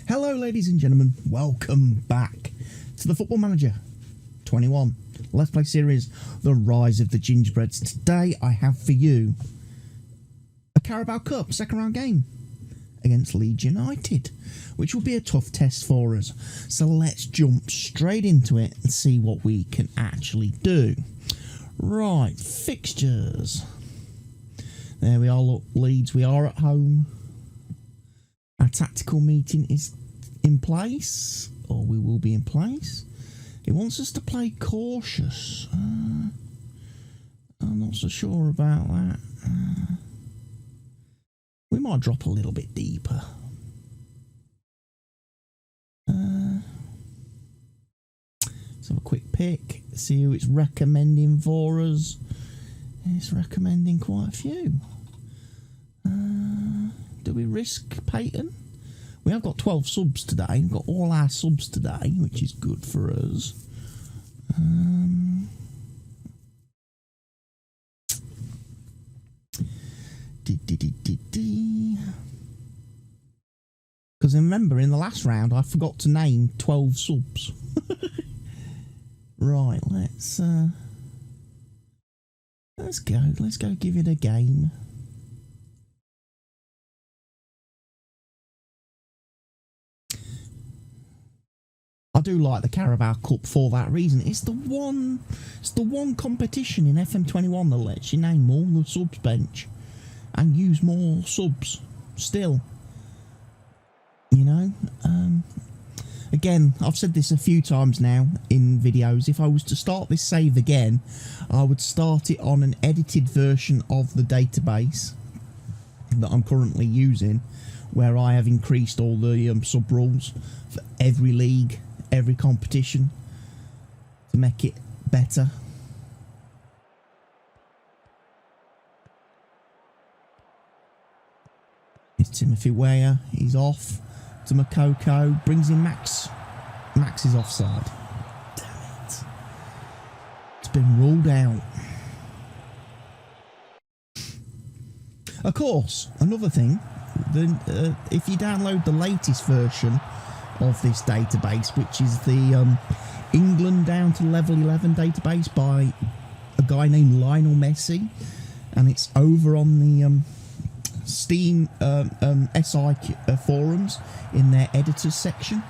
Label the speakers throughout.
Speaker 1: Hello ladies and gentlemen, welcome back to the Football Manager 21 Let's Play series, The Rise of the Gingerbreads. Today I have for you a Carabao Cup second round game against Leeds United, which will be a tough test for us. So let's jump straight into it and see what we can actually do. Right, fixtures. There we are, look, Leeds, we are at home. Our tactical meeting is in place, or we will be in place. It wants us to play cautious. I'm not so sure about that. We might drop a little bit deeper. Let's have a quick pick, see who it's recommending for us. It's recommending quite a few. Do we risk Peyton? We have got 12 subs today. We've got all our subs today, which is good for us. Because remember, in the last round, I forgot to name 12 subs. Right, let's go. Let's go give it a game. I do like the Carabao Cup for that reason. It's the one competition in FM21 that lets you name all the subs bench and use more subs still. You know, again, I've said this a few times now in videos. If I was to start this save again, I would start it on an edited version of the database that I'm currently using, where I have increased all the sub rules for every league, every competition, to make it better. It's Timothy Weah, he's off to Makoko, brings in Max. Max is offside. Damn it. It's been ruled out. Of course, another thing, if you download the latest version of this database, which is the England down to level 11 database by a guy named Lionel Messi, and it's over on the Steam SI forums in their editors section,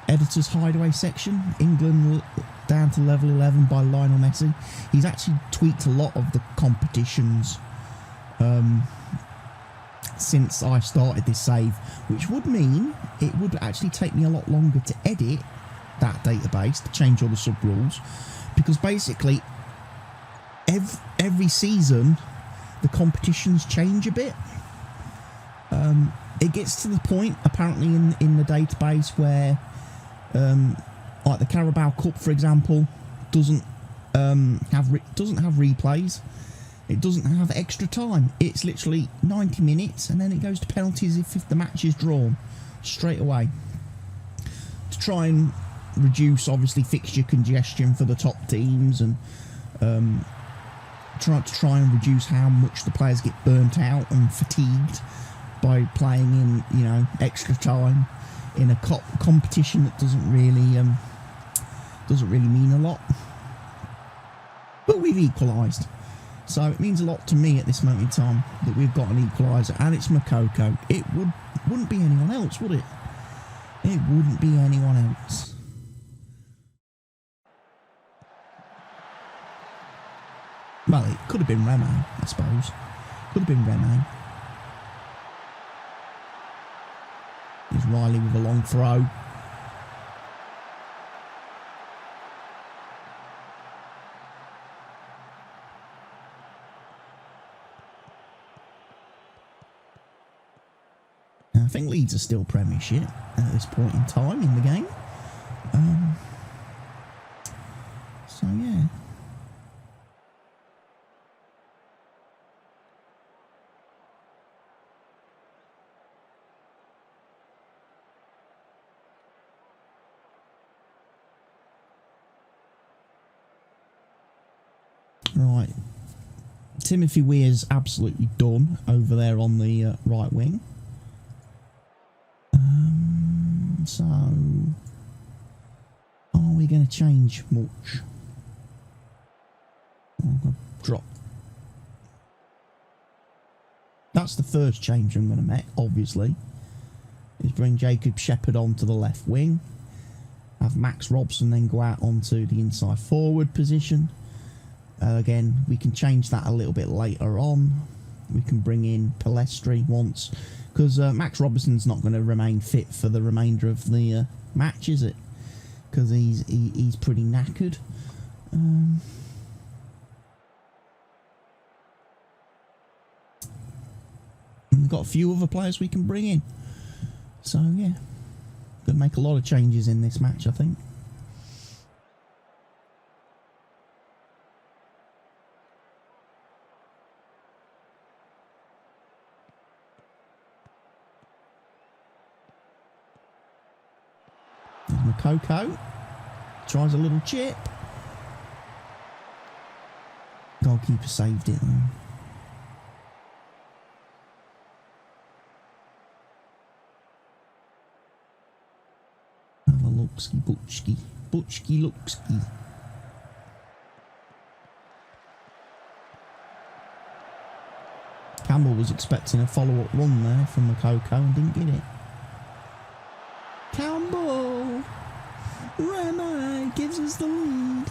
Speaker 1: editors hideaway section. England down to level 11 by Lionel Messi. He's actually tweaked a lot of the competitions since I started this save, which would mean it would actually take me a lot longer to edit that database, to change all the sub rules, because basically every season the competitions change a bit. It gets to the point apparently in the database where like the Carabao Cup, for example, doesn't have replays. It doesn't have extra time. It's literally 90 minutes and then it goes to penalties if the match is drawn straight away, to try and reduce obviously fixture congestion for the top teams, and try and reduce how much the players get burnt out and fatigued by playing in, you know, extra time in a competition that doesn't really mean a lot. But we've equalised. So it means a lot to me at this moment in time that we've got an equaliser, and it's Makoko. It wouldn't be anyone else, would it? It wouldn't be anyone else. Well, it could have been Remo, I suppose. Could have been Remo. Here's Riley with a long throw. I think Leeds are still Premiership at this point in time in the game. So yeah. Right. Timothy Weah's absolutely done over there on the right wing. So, are we going to change much? I'm going to drop. That's the first change I'm going to make, obviously. Is bring Jacob Shepherd onto the left wing. Have Max Robson then go out onto the inside forward position. Again, we can change that a little bit later on. We can bring in Palestri once, because Max Robinson's not going to remain fit for the remainder of the match, is it? Because he's pretty knackered. We've got a few other players we can bring in. So, yeah. Going to make a lot of changes in this match, I think. There's Makoko. Tries a little chip. Goalkeeper saved it, though. Butchki, Luxki. Campbell was expecting a follow-up run there from Makoko and didn't get it. Campbell! Rema gives us the lead.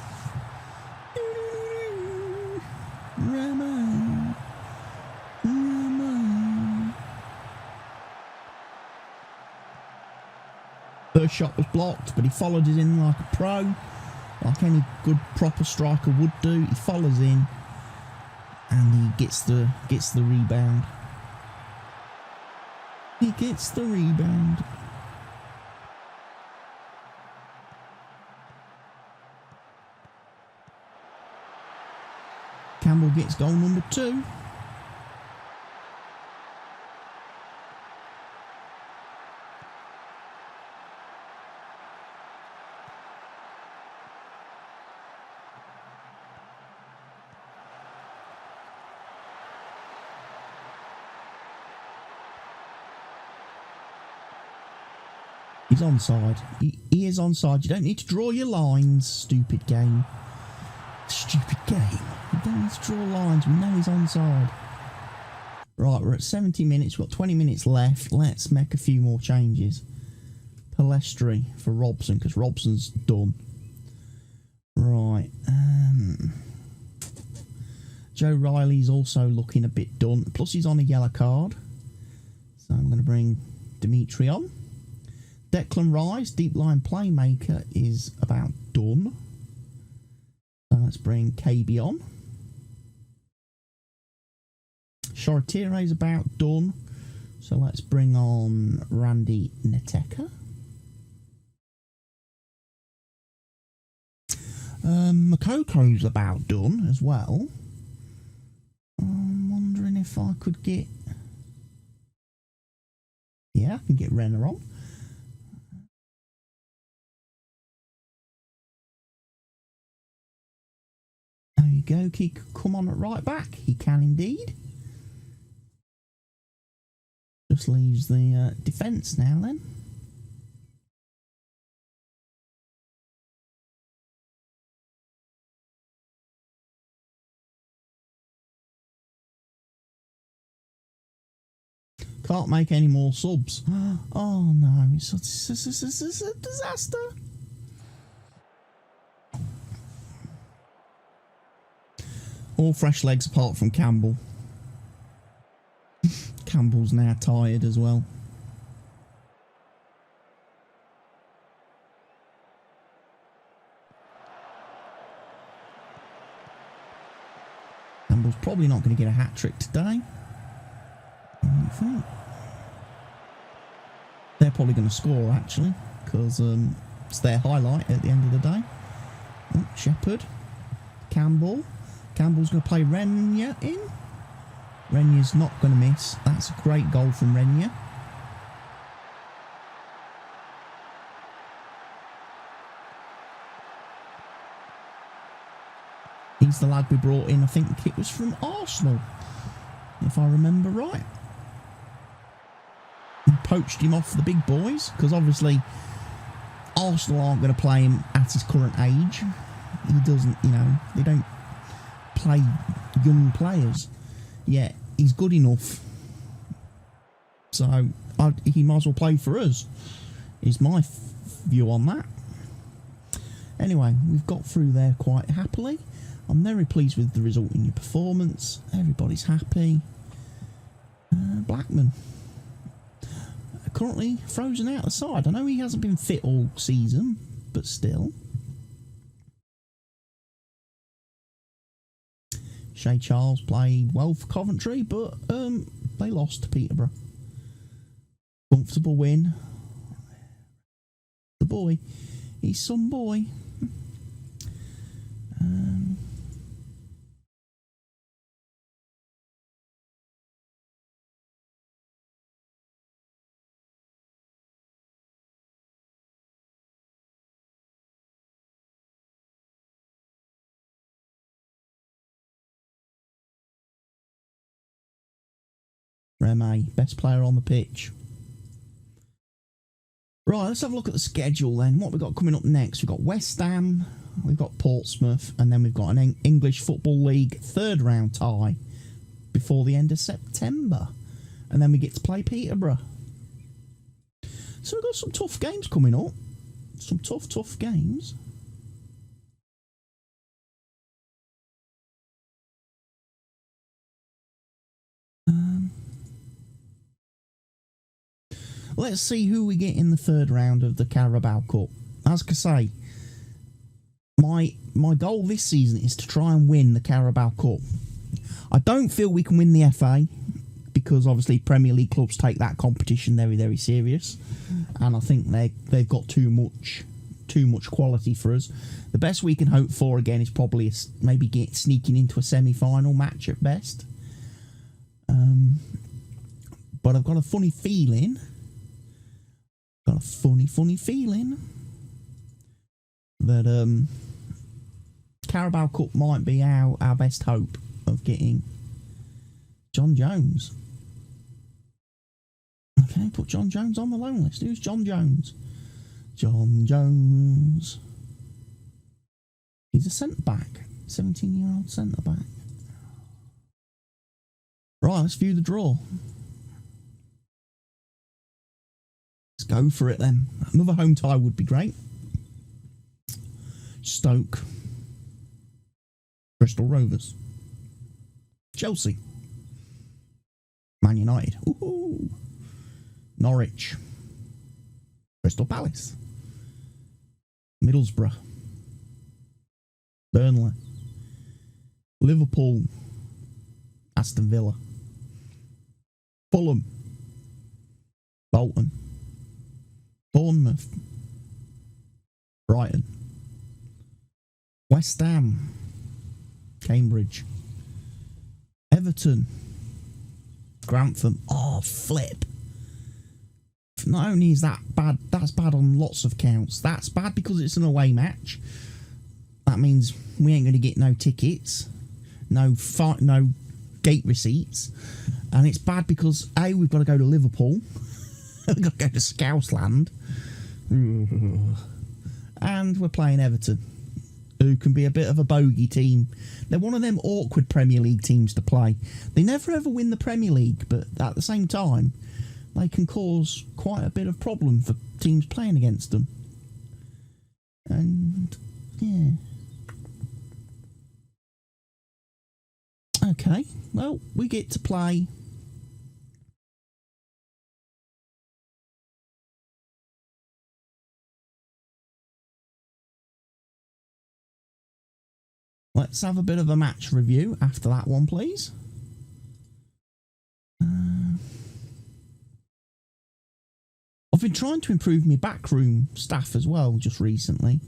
Speaker 1: Rema. First shot was blocked, but he followed it in like a pro, like any good proper striker would do. He follows in, and he gets the rebound. He gets the rebound. Campbell gets goal number 2. He's onside. He is onside. You don't need to draw your lines, stupid game. Stupid game. You don't need to draw lines. We know he's onside. Right, we're at 70 minutes. We've got 20 minutes left. Let's make a few more changes. Palestri for Robson, because Robson's done. Right. Joe Riley's also looking a bit done. Plus he's on a yellow card. So I'm going to bring Dimitri on. Declan Rice, deep line playmaker, is about done. So let's bring KB on. Shortire is about done. So let's bring on Randy Neteka. Makoko's about done as well. I'm wondering if I could get... Yeah, I can get Renner on. There you go. He could come on at right back. He can indeed. Just leaves the defence now then. Can't make any more subs. Oh no, it's a disaster. All fresh legs apart from Campbell. Campbell's now tired as well. Campbell's probably not going to get a hat-trick today. I think. They're probably going to score, actually, because it's their highlight at the end of the day. Oh, Shepherd. Campbell. Campbell's going to play Renya in. Renya's not going to miss. That's a great goal from Renya. He's the lad we brought in, I think it was from Arsenal, if I remember right. poached him off the big boys, because obviously Arsenal aren't going to play him at his current age. He doesn't, they don't play young players. Yeah, he's good enough. So he might as well play for us, is my view on that. Anyway, we've got through there quite happily. I'm very pleased with the result in your performance. Everybody's happy. Blackman. Currently frozen out the side. I know he hasn't been fit all season, but still. Shay Charles played well for Coventry, but they lost to Peterborough. Comfortable win. The boy. He's some boy. Remy, best player on the pitch. Right, let's have a look at the schedule then. What we've got coming up next? We've got West Ham, we've got Portsmouth, and then we've got an English Football League third round tie before the end of September. And then we get to play Peterborough. So we've got some tough games coming up. Some tough games. Let's see who we get in the third round of the Carabao Cup. As I say, my goal this season is to try and win the Carabao Cup. I don't feel we can win the FA, because obviously Premier League clubs take that competition very, very serious, and I think they've got too much quality for us. The best we can hope for again is probably maybe sneaking into a semi-final match at best. But I've got a funny feeling. That Carabao Cup might be our best hope of getting John Jones. Okay, put John Jones on the loan list. Who's John Jones? John Jones. He's a centre-back. 17-year-old centre-back. Right, let's view the draw. Let's go for it then. Another home tie would be great. Stoke. Bristol Rovers. Chelsea. Man United. Ooh. Norwich. Crystal Palace. Middlesbrough. Burnley. Liverpool. Aston Villa. Fulham. Bolton. Bournemouth. Brighton. West Ham. Cambridge. Everton. Grantham. Oh, flip. Not only is that bad, that's bad on lots of counts. That's bad because it's an away match. That means we ain't going to get no tickets, no gate receipts. And it's bad because, A, we've got to go to Liverpool. We've got to go to Scousland. And we're playing Everton, who can be a bit of a bogey team. They're one of them awkward Premier League teams to play. They never ever win the Premier League, but at the same time, they can cause quite a bit of problem for teams playing against them. And, yeah. Okay, well, we get to play... Let's have a bit of a match review after that one, please. I've been trying to improve my backroom staff as well, just recently.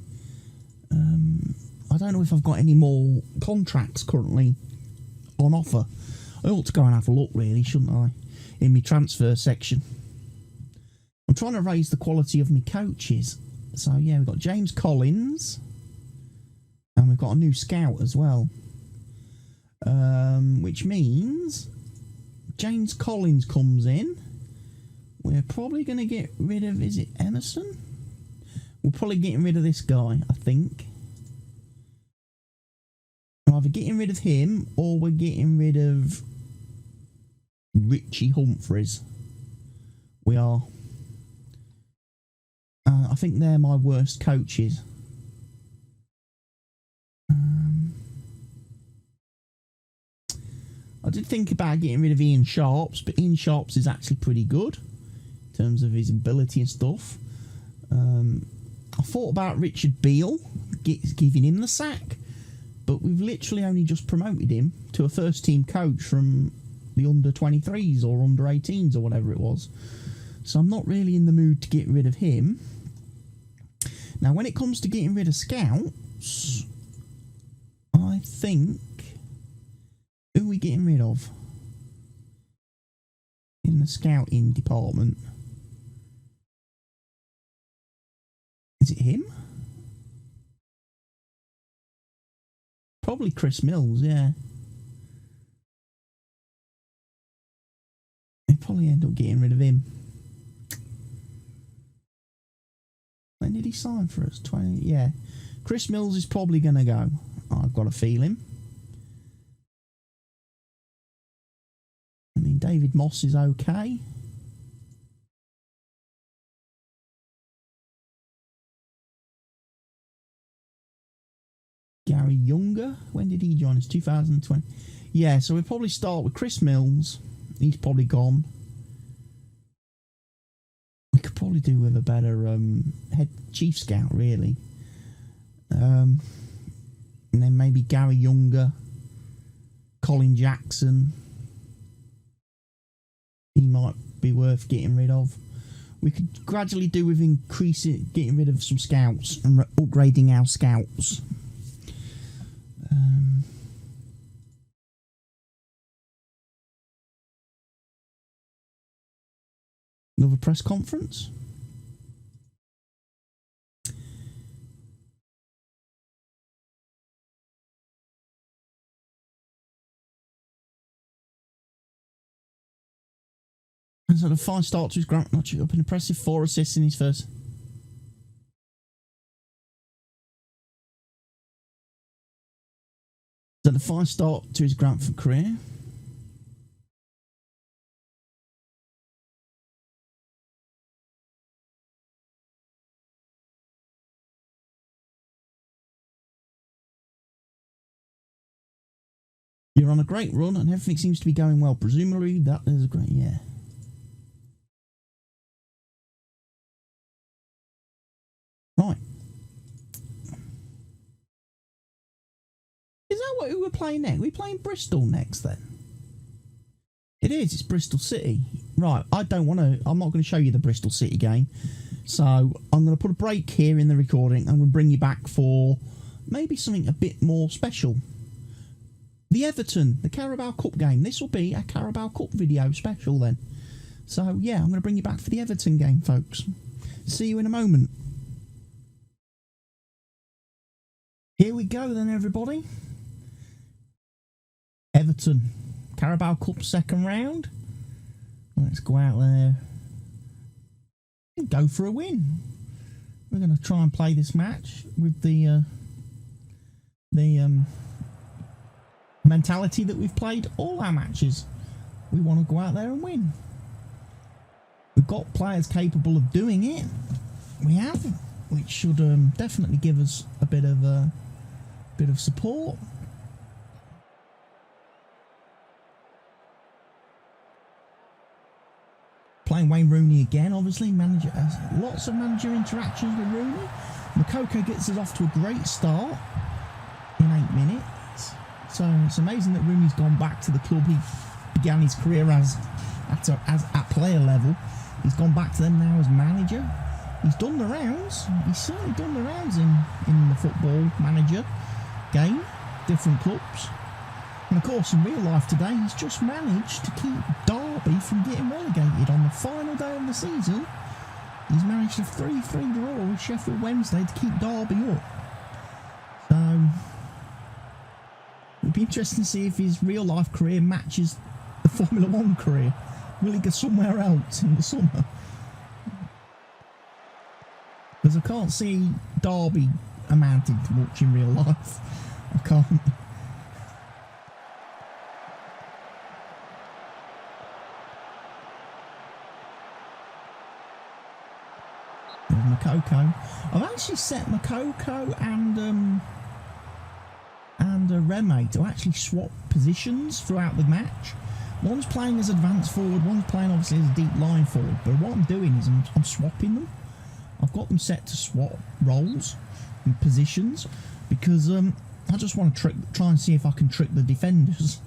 Speaker 1: I don't know if I've got any more contracts currently on offer. I ought to go and have a look, really, shouldn't I? In my transfer section. I'm trying to raise the quality of my coaches. So, yeah, we've got James Collins. And we've got a new scout as well. Which means James Collins comes in. we're probably going to get rid of, is it Emerson? We're probably getting rid of this guy, I think. We're either getting rid of him or we're getting rid of Richie Humphreys. We are. I think they're my worst coaches. I did think about getting rid of Ian Sharps, but Ian Sharps is actually pretty good in terms of his ability and stuff. I thought about Richard Beale, giving him the sack, but we've literally only just promoted him to a first team coach from the under 23s or under 18s or whatever it was. So I'm not really in the mood to get rid of him. Now, when it comes to getting rid of scouts, I think... Who are we getting rid of in the scouting department? Is it him? Probably Chris Mills, yeah. We'll probably end up getting rid of him. When did he sign for us? 20, yeah. Chris Mills is probably going to go. I've got a feeling. I mean, David Moss is okay. Gary Younger, when did he join us? 2020. Yeah, so we'll probably start with Chris Mills. He's probably gone. We could probably do with a better head chief scout, really. And then maybe Gary Younger, Colin Jackson. He might be worth getting rid of. We could gradually do with getting rid of some scouts and upgrading our scouts. Another press conference. And so the 5 start to his Grant notching up an impressive 4 assists in his first. So the 5 start to his Grantham career. You're on a great run and everything seems to be going well. Presumably that is a great, yeah. Right. Is that what we were playing next? We're playing Bristol next then? It is, it's Bristol City. Right, I'm not going to show you the Bristol City game. So I'm going to put a break here in the recording. I'm going to bring you back for maybe something a bit more special. The Everton, the Carabao Cup game. This will be a Carabao Cup video special then. So yeah, I'm going to bring you back for the Everton game, folks. See you in a moment. Here we go then, everybody. Everton, Carabao Cup second round. Let's go out there and go for a win. We're going to try and play this match with the mentality that we've played all our matches. We want to go out there and win. We've got players capable of doing it. We have, which should definitely give us a bit of support. Playing Wayne Rooney again, obviously. Manager has lots of manager interactions with Rooney. Makoko gets us off to a great start in 8 minutes. So it's amazing that Rooney's gone back to the club he began his career as at player level. He's gone back to them now as manager. He's done the rounds. He's certainly done the rounds in the football manager game, different clubs. And of course, in real life today, he's just managed to keep Derby from getting relegated on the final day of the season. He's managed a 3-3 draw with Sheffield Wednesday to keep Derby up. So it'll be interesting to see if his real life career matches the Formula 1 career. Will he go somewhere else in the summer? Because I can't see Derby amounting to much in real life. I can't. There's Makoko. I've actually set Makoko and Reme to actually swap positions throughout the match. One's playing as advanced forward, one's playing obviously as a deep line forward. But what I'm doing is I'm swapping them. I've got them set to swap roles and positions because I just want to try and see if I can trick the defenders.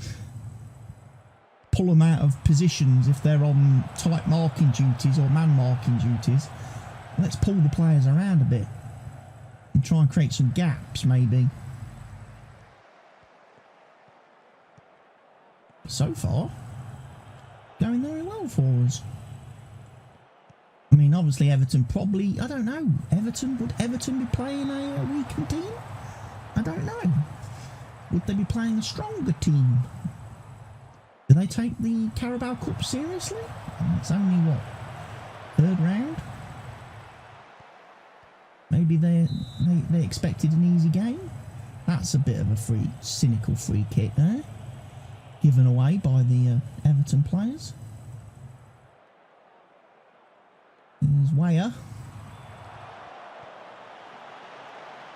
Speaker 1: Pull them out of positions if they're on tight marking duties or man marking duties. Let's pull the players around a bit and try and create some gaps maybe. So far, going very well for us. I mean, obviously Everton probably, I don't know, would Everton be playing a weakened team? I don't know. Would they be playing a stronger team? Do they take the Carabao Cup seriously? And it's only, what, third round? Maybe they expected an easy game? That's a bit of a cynical free kick there. Given away by the Everton players. There's Weyer.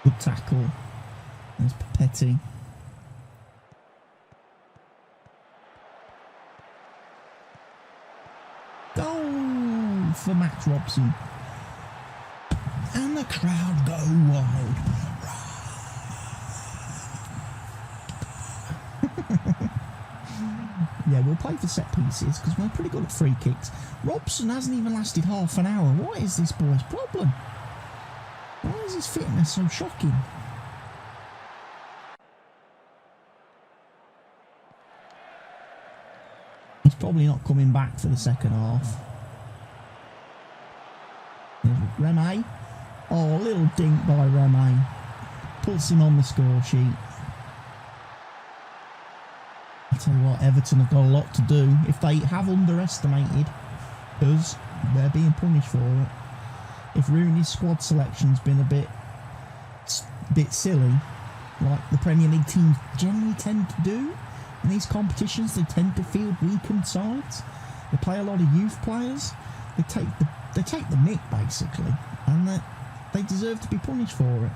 Speaker 1: Good tackle. There's Papetti. Goal for Max Robson. And the crowd go wild. Yeah, we'll play for set pieces because we're pretty good at free kicks. Robson hasn't even lasted half an hour. What is this boy's problem? Why is his fitness so shocking? He's probably not coming back for the second half. There's Reme. Oh, a little dink by Reme. Puts him on the score sheet. I tell you what, Everton have got a lot to do. If they have underestimated us, they're being punished for it. If Rooney's squad selection's been a bit silly, like the Premier League teams generally tend to do in these competitions, they tend to field weakened sides. They play a lot of youth players. They take the mick basically, and they deserve to be punished for it.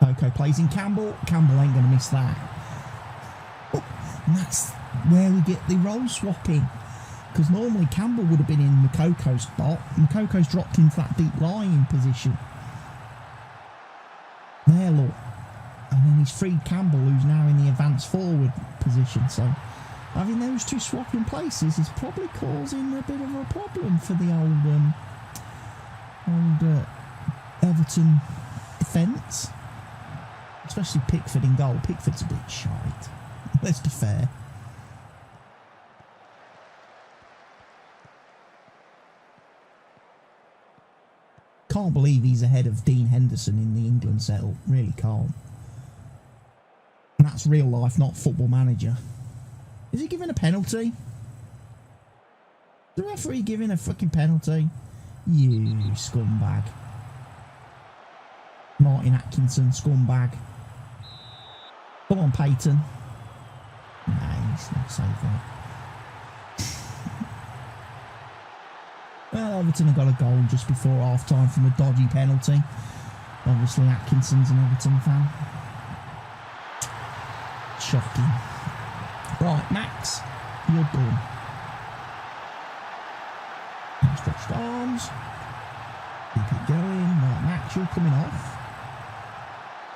Speaker 1: Okay, plays in Campbell. Campbell ain't going to miss that. Oh, and that's where we get the role swapping. Because normally Campbell would have been in Makoko's spot. Makoko's dropped into that deep lying position. There, look. And then he's freed Campbell, who's now in the advanced forward position. So having those two swapping places is probably causing a bit of a problem for the old Everton defence. Especially Pickford in goal. Pickford's a bit shite. Let's be fair. Can't believe he's ahead of Dean Henderson in the England setup. Really can't. And that's real life, not Football Manager. Is he giving a penalty? The referee giving a fucking penalty? You scumbag. Martin Atkinson, scumbag. Come on, Payton. Nah, he's not safe there. Well, Everton have got a goal just before half-time from a dodgy penalty. Obviously, Atkinson's an Everton fan. Shocking. Right, Max, you're done. Stretched arms. Keep it going. Right, Max, you're coming off.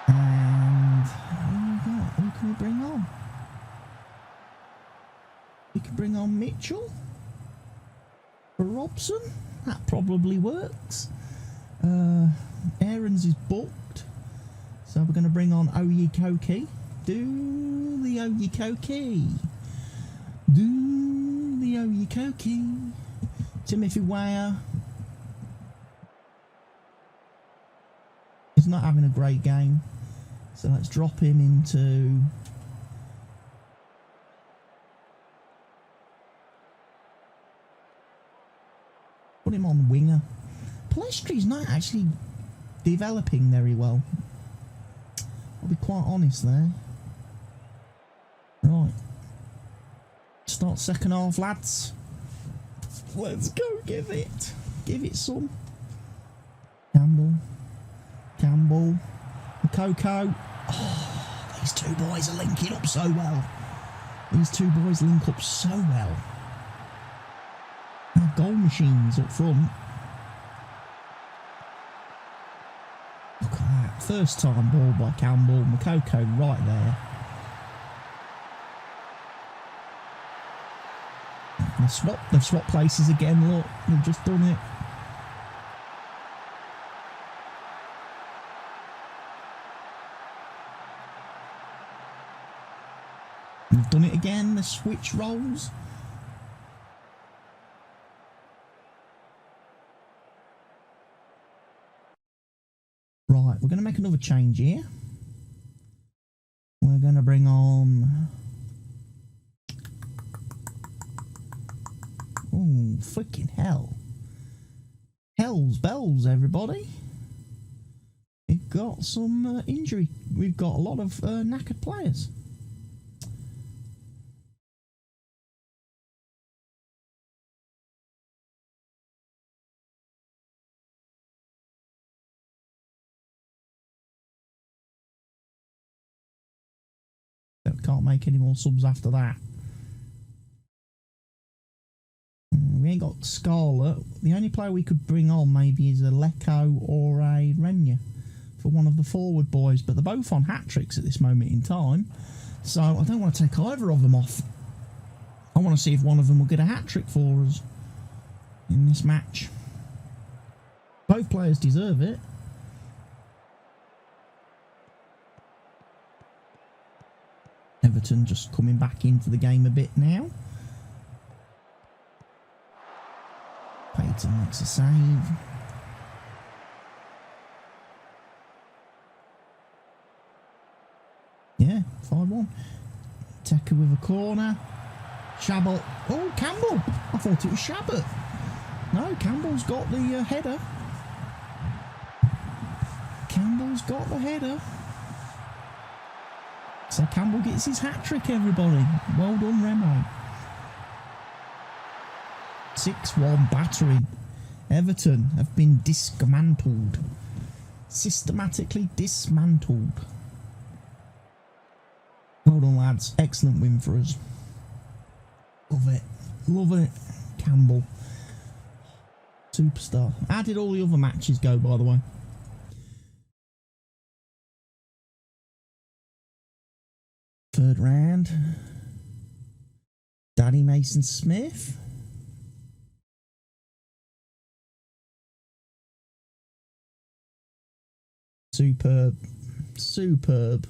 Speaker 1: And who can we bring on? We can bring on Mitchell for Robson. That probably works. Aarons is booked, so we're going to bring on Oyikoki. Do the Oyikoki. Do the Oyikoki. Timothy Weyer. He's not having a great game. So let's drop him into put him on winger. Palestri's not actually developing very well. I'll be quite honest there. Right. Start second half, lads. Let's go, give it. Give it some. Campbell. Coco. Oh, these two boys are linking up so well. These two boys link up so well. They're goal machines up front. Look at that. First time ball by Campbell. Makoko right there. They've swapped places again, look. They've just done it. They've done it again. They switch roles. Right, we're going to make another change here. We're going to bring on... Oh, freaking hell. Hell's bells, everybody. We've got some injury. We've got a lot of knackered players. Can't make any more subs after that. We ain't got Scarlett. The only player we could bring on maybe is a Lecco or a Renya for one of the forward boys, but they're both on hat-tricks at this moment in time, so I don't want to take either of them off. I want to see if one of them will get a hat-trick for us in this match. Both players deserve it. Everton just coming back into the game a bit now. Payton makes a save. Yeah, 5-1. Teka with a corner. Shabbat. Oh, Campbell. I thought it was Shabbat. No, Campbell's got the header. Campbell's got the header. So Campbell gets his hat-trick, everybody. Well done, Remo. 6-1 battering. Everton have been dismantled. Systematically dismantled. Well done, lads. Excellent win for us. Love it. Love it. Campbell. Superstar. How did all the other matches go, by the way? Third round. Danny Mason-Smith. Superb. Superb.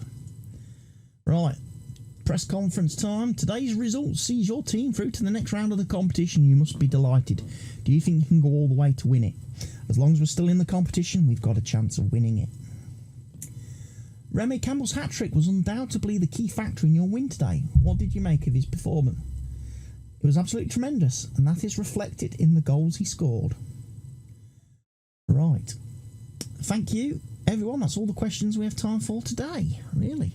Speaker 1: Right. Press conference time. Today's result sees your team through to the next round of the competition. You must be delighted. Do you think you can go all the way to win it? As long as we're still in the competition, we've got a chance of winning it. Remy Campbell's hat-trick was undoubtedly the key factor in your win today. What did you make of his performance? It was absolutely tremendous, and that is reflected in the goals he scored. Right. Thank you, everyone. That's all the questions we have time for today, really.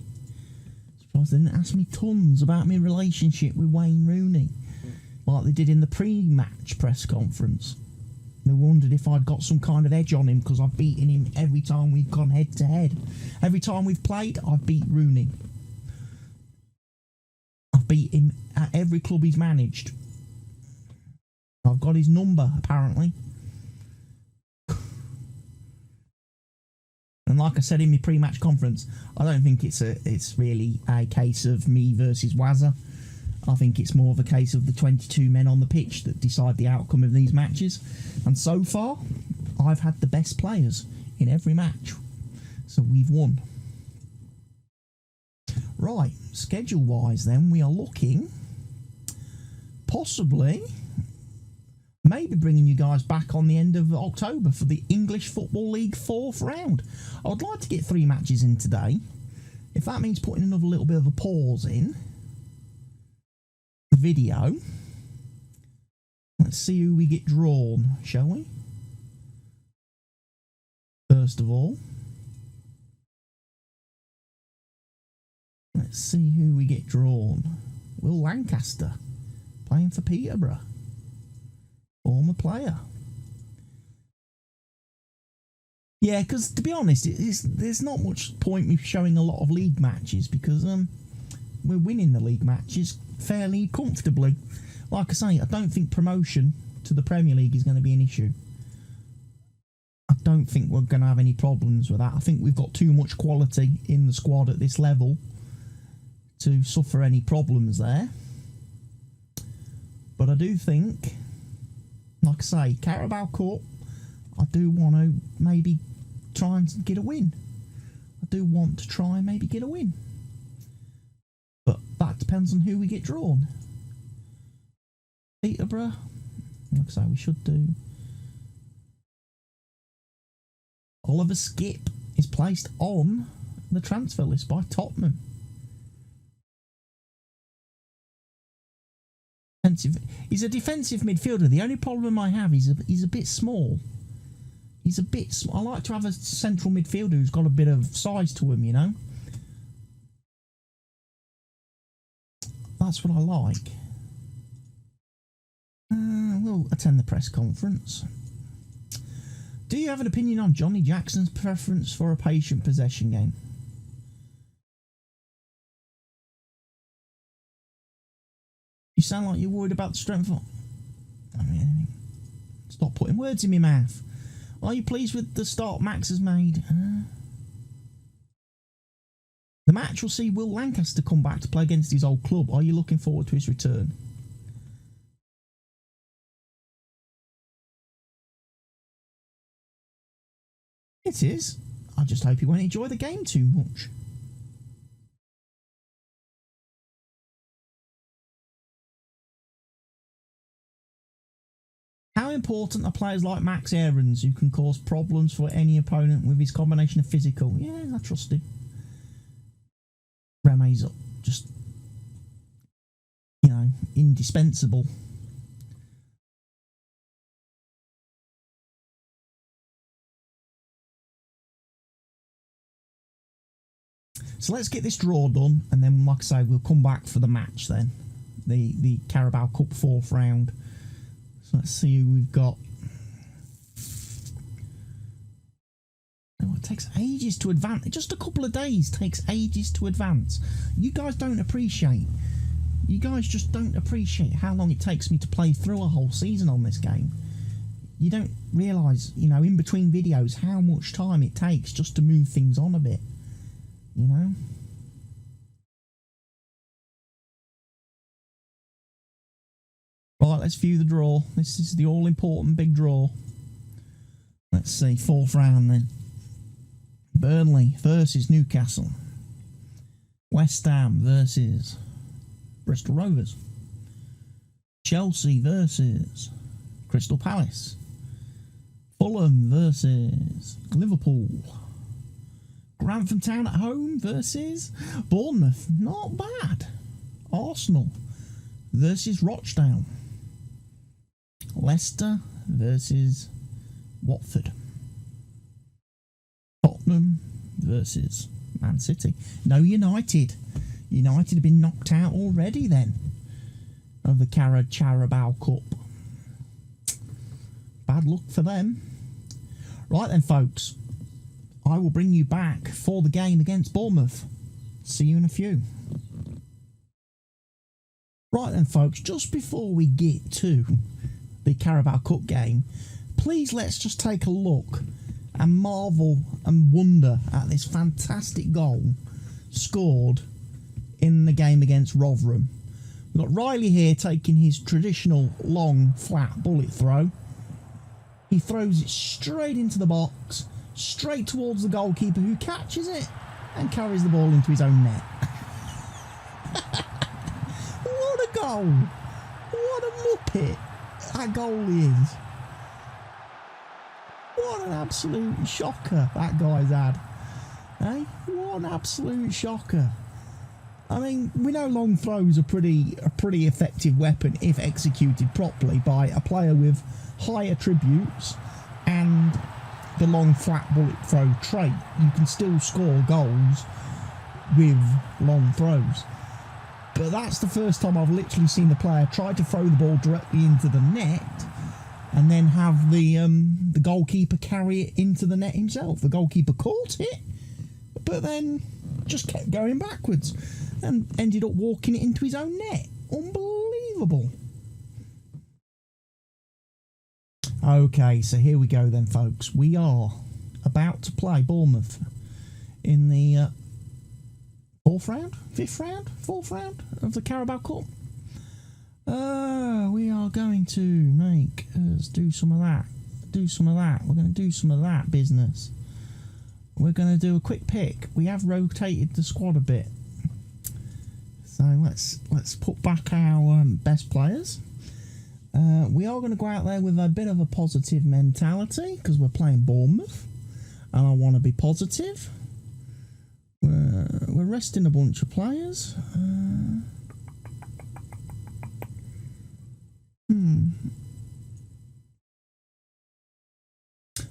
Speaker 1: Surprised they didn't ask me tons about my relationship with Wayne Rooney, like they did in the pre-match press conference. They wondered if I'd got some kind of edge on him because I've beaten him every time we've gone head-to-head. Every time we've played, I've beat Rooney. I've beat him at every club he's managed. I've got his number, apparently. And like I said in my pre-match conference, I don't think it's really a case of me versus Wazza. I think it's more of a case of the 22 men on the pitch that decide the outcome of these matches. And so far, I've had the best players in every match. So we've won. Right, schedule-wise then, we are looking possibly maybe bringing you guys back on the end of October for the English Football League 4th round. I would like to get 3 matches in today. If that means putting another little bit of a pause in the video, Let's see who we get drawn, shall we? First of all, let's see who we get drawn. Will Lancaster, playing for Peterborough. Former player. Yeah, because to be honest, there's not much point me showing a lot of league matches because we're winning the league matches fairly comfortably. Like I say, I don't think promotion to the Premier League is going to be an issue. I don't think we're going to have any problems with that. I think we've got too much quality in the squad at this level to suffer any problems there. But I do think, like I say, Carabao Cup, I do want to maybe try and get a win. I do want to try and maybe get a win. But that depends on who we get drawn. Peterborough, like I say, we should do. Oliver Skipp is placed on the transfer list by Tottenham. He's a defensive midfielder. The only problem I have is he's a bit small. He's a bit small. I like to have a central midfielder who's got a bit of size to him, you know. That's what I like. We'll attend the press conference. Do you have an opinion on Johnny Jackson's preference for a patient possession game? You sound like you're worried about the strength of... I mean, stop putting words in my mouth. Are you pleased with the start Max has made? The match will see Will Lancaster come back to play against his old club. Are you looking forward to his return? It is. I just hope he won't enjoy the game too much. How important are players like Max Aarons, who can cause problems for any opponent with his combination of physical? Yeah, I trust him. Reme's just, you know, indispensable. So let's get this draw done, and then, like I say, we'll come back for the match then. The Carabao Cup 4th round. So let's see who we've got. Oh, it takes ages to advance. Just a couple of days takes ages to advance. You guys don't appreciate. You guys just don't appreciate how long it takes me to play through a whole season on this game. You don't realise, you know, in between videos, how much time it takes just to move things on a bit. You know? Right, let's view the draw. This is the all-important big draw. Let's see, 4th round then. Burnley versus Newcastle. West Ham versus Bristol Rovers. Chelsea versus Crystal Palace. Fulham versus Liverpool. Grantham Town at home versus Bournemouth. Not bad. Arsenal versus Rochdale. Leicester versus Watford. Tottenham versus Man City. No United. United have been knocked out already then of the Carabao Cup. Bad luck for them. Right then, folks. I will bring you back for the game against Bournemouth. See you in a few. Right then, folks, just before we get to the Carabao Cup game, please let's just take a look and marvel and wonder at this fantastic goal scored in the game against Rotherham. We've got Riley here taking his traditional long, flat bullet throw. He throws it straight into the box, straight towards the goalkeeper, who catches it and carries the ball into his own net. What a goal! What a muppet that goal is. What an absolute shocker that guy's had. Eh? What an absolute shocker. I mean, we know long throws are a pretty effective weapon if executed properly by a player with high attributes and the long flat bullet throw trait. You can still score goals with long throws. But that's the first time I've literally seen the player try to throw the ball directly into the net and then have the goalkeeper carry it into the net himself. The goalkeeper caught it, but then just kept going backwards and ended up walking it into his own net. Unbelievable. Okay, so here we go then, folks. We are about to play Bournemouth in the fourth round of the Carabao Cup. We are going to make us do some of that. We're going to do some of that business. We're going to do a quick pick. We have rotated the squad a bit, so let's put back our best players. We are going to go out there with a bit of a positive mentality because we're playing Bournemouth, and I want to be positive. We're resting a bunch of players.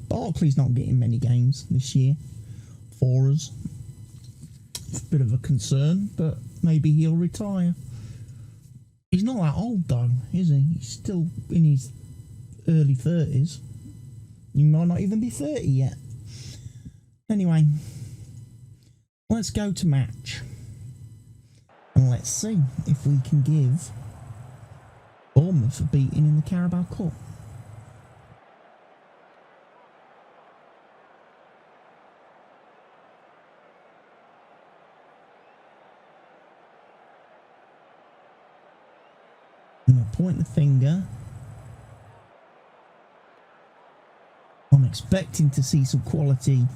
Speaker 1: Barkley's not getting many games this year for us. It's a bit of a concern, but maybe he'll retire. He's not that old though, is he? He's still in his early 30s. He might not even be 30 yet. Anyway, let's go to match. And let's see if we can give Bournemouth a beating in the Carabao Cup. I'm going to point the finger. I'm expecting to see some quality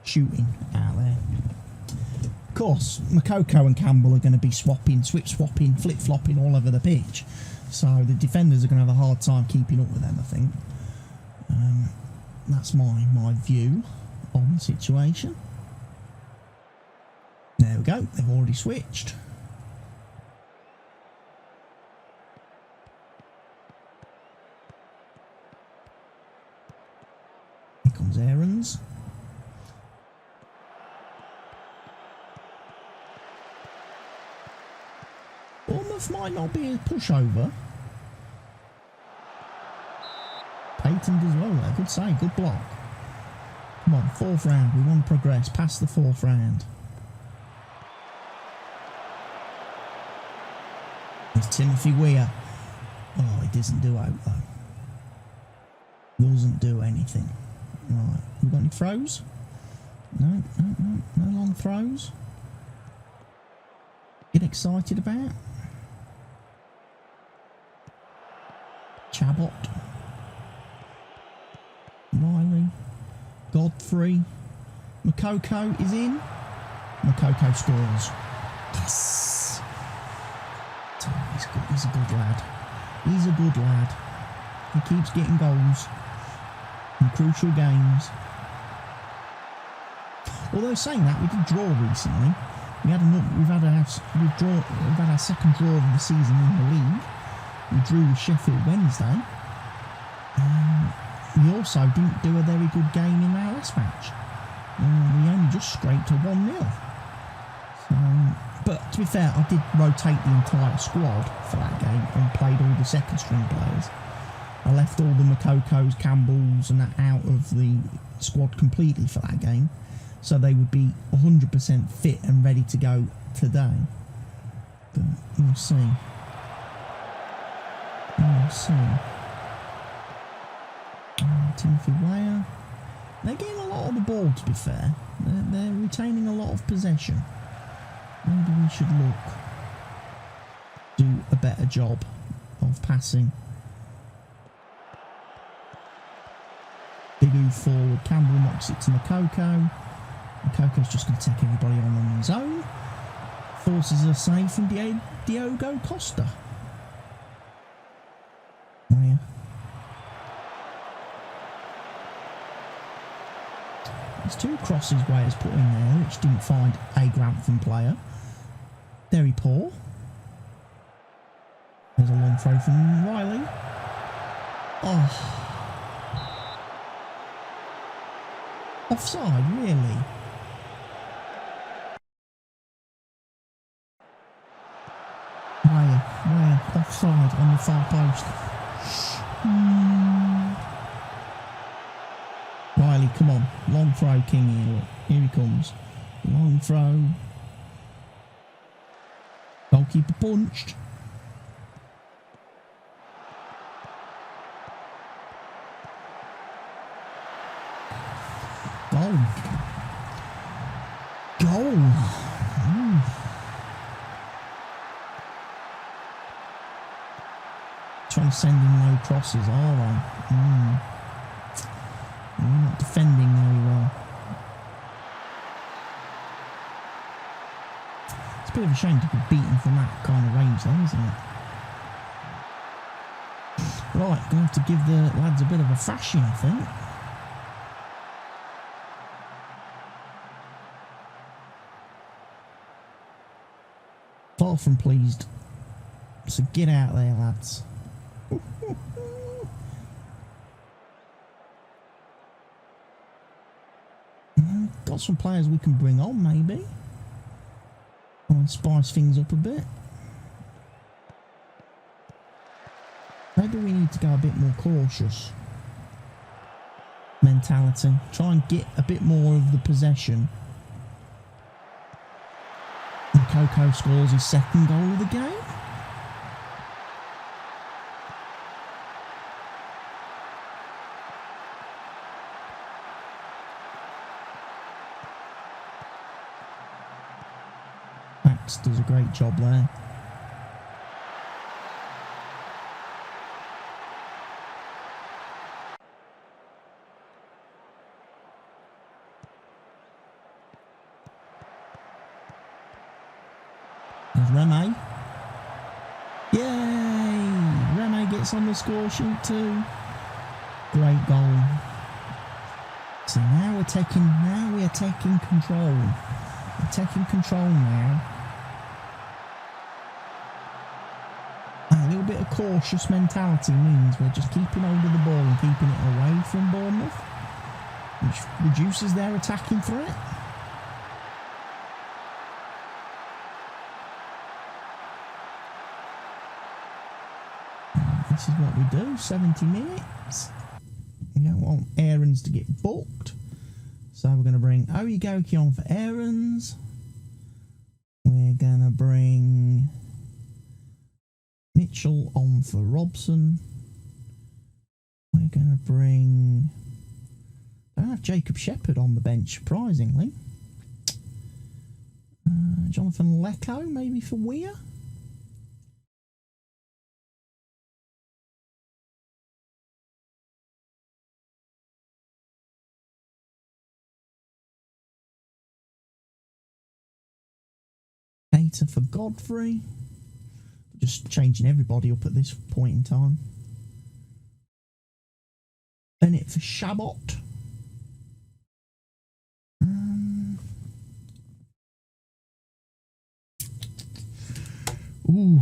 Speaker 1: shooting out there. Of course, Makoko and Campbell are going to be switch swapping, flip-flopping all over the pitch. So the defenders are going to have a hard time keeping up with them, I think. That's my view on the situation. There we go. They've already switched. Here comes Aarons. Bournemouth might not be a pushover. Payton does well there. Good save, good block. Come on, fourth round. We want to progress past the fourth round. There's Timothy Weir. Oh, he doesn't do out though. Doesn't do anything. Right, we got any throws? No long throws. Get excited about. Chabot. Riley. Godfrey. Makoko is in. Makoko scores. Yes! He's good. He's a good lad. He's a good lad. He keeps getting goals in crucial games. Although saying that, we did draw recently. We've had our second draw of the season in the league. We drew with Sheffield Wednesday. We also didn't do a very good game in our last match. We only just scraped a 1-0. But to be fair, I did rotate the entire squad for that game and played all the second string players. I left all the Makokos, Campbells and that out of the squad completely for that game, so they would be 100% fit and ready to go today. But we'll see. We'll see. Timothy Weir. They're getting a lot of the ball, to be fair. They're retaining a lot of possession. Maybe we should do a better job of passing. Big oof forward. Campbell knocks it to Makoko. Makoko's just going to take everybody on his own. Forces a save from Diogo Costa. That's 2 crosses Wales put in there, which didn't find a Grantham player. Very poor. There's a long throw from Riley. Oh. Offside, really? Where? Offside on the far post. Riley, come on. Long throw, King here. Look. Here he comes. Long throw. Goalkeeper punched. Goal. Trying to send in low crosses, are they? We're not defending very well. It's a bit of a shame to be beaten from that kind of range though, isn't it? Right, going to have to give the lads a bit of a thrashing, I think. Far from pleased. So get out there, lads. Got some players we can bring on, maybe. And spice things up a bit. Maybe we need to go a bit more cautious. Mentality. Try and get a bit more of the possession. And Coco scores his 2nd goal of the game. Does a great job there. There's Remy. Yay! Remy gets on the score sheet too. Great goal. So now we are taking control. We're taking control now. A little bit of cautious mentality means we're just keeping hold of the ball and keeping it away from Bournemouth, which reduces their attacking threat. This is what we do, 70 minutes. We don't want Aarons to get booked, so we're going to bring Oyegoki on for Aarons. We're going to bring Mitchell on for Robson. We're going to bring... I don't have Jacob Shepherd on the bench, surprisingly. Jonathan Lecco, maybe for Weir. Cater for Godfrey. Just changing everybody up at this point in time. Bennett for Shabot. Ooh,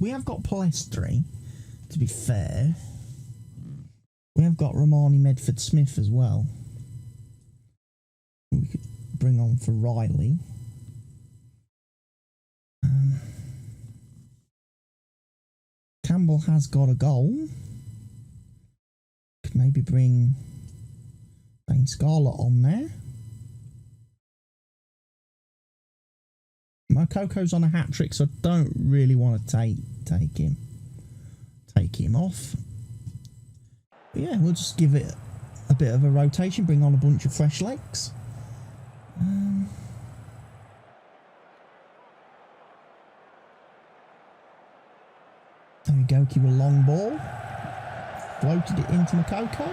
Speaker 1: we have got Palestri, to be fair. We have got Romani Medford Smith as well. We could bring on for Riley. Campbell has got a goal. Could maybe bring Bain Scarlett on there. Mokoko's on a hat-trick, so I don't really want to take him off. But yeah, we'll just give it a bit of a rotation, bring on a bunch of fresh legs. Oyegoki with a long ball. Floated it into Mokoko,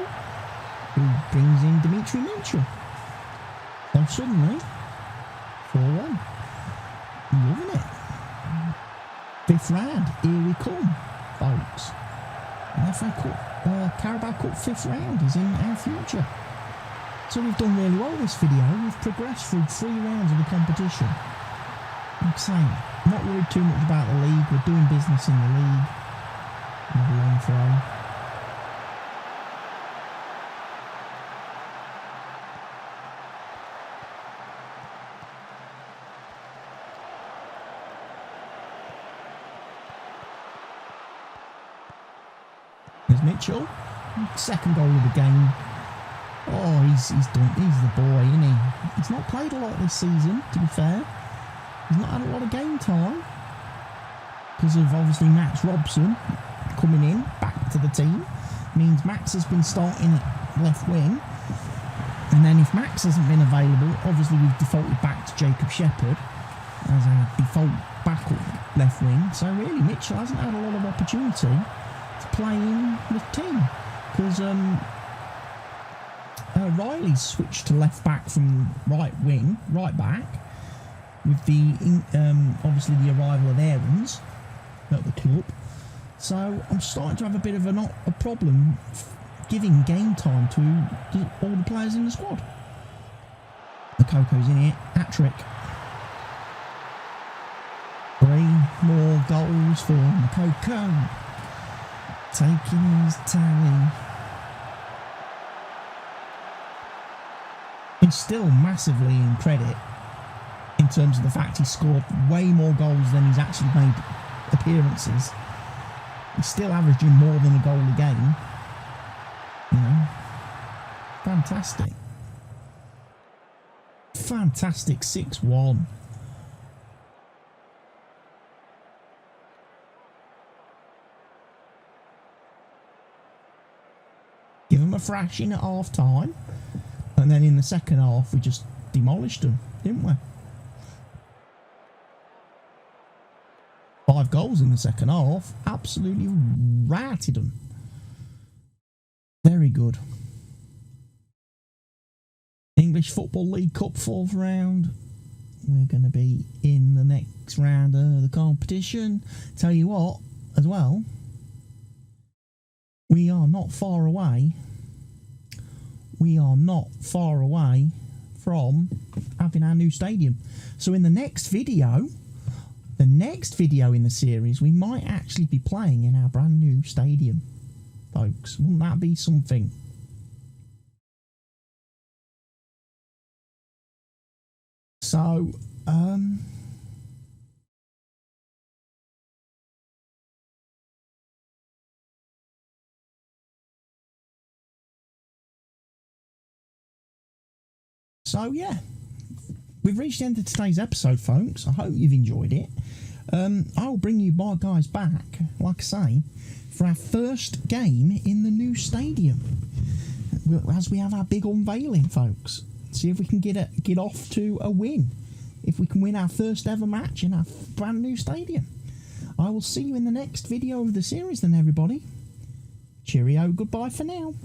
Speaker 1: who brings in Dimitri Mitchell. So suddenly, 4-1. Loving it. 5th round, here we come, folks. An FA Cup, Carabao Cup 5th round is in our future. So we've done really well this video. We've progressed through 3 rounds of the competition. Like I say, I'm not worried too much about the league. We're doing business in the league. Another long throw. There's Mitchell. Second goal of the game. Oh, he's done. He's the boy, isn't he? He's not played a lot this season, to be fair. He's not had a lot of game time because of obviously Max Robson coming in back to the team. Means Max has been starting at left wing, and then if Max hasn't been available, obviously we've defaulted back to Jacob Shepherd as our default backup left wing. So really, Mitchell hasn't had a lot of opportunity to play in the team because Riley's switched to left back from right back, with the obviously the arrival of Aarons at the club. So I'm starting to have a bit of a problem giving game time to all the players in the squad. The Coco's in it, hat-trick. 3 more goals for Coco, taking his tally. He's still massively in credit in terms of the fact he scored way more goals than he's actually made appearances. He's still averaging more than a goal a game. You know, fantastic. Fantastic 6-1. Give him a thrashing at half time. And then in the second half, we just demolished them, didn't we? 5 goals in the second half. Absolutely ratted them. Very good. English Football League Cup 4th round. We're going to be in the next round of the competition. Tell you what, as well, we are not far away. We are not far away from having our new stadium. So in the next video in the series, we might actually be playing in our brand new stadium, folks. Wouldn't that be something? So, yeah, we've reached the end of today's episode, folks. I hope you've enjoyed it. I'll bring you guys back, like I say, for our first game in the new stadium, as we have our big unveiling, folks. See if we can get off to a win. If we can win our first ever match in our brand new stadium. I will see you in the next video of the series then, everybody. Cheerio, goodbye for now.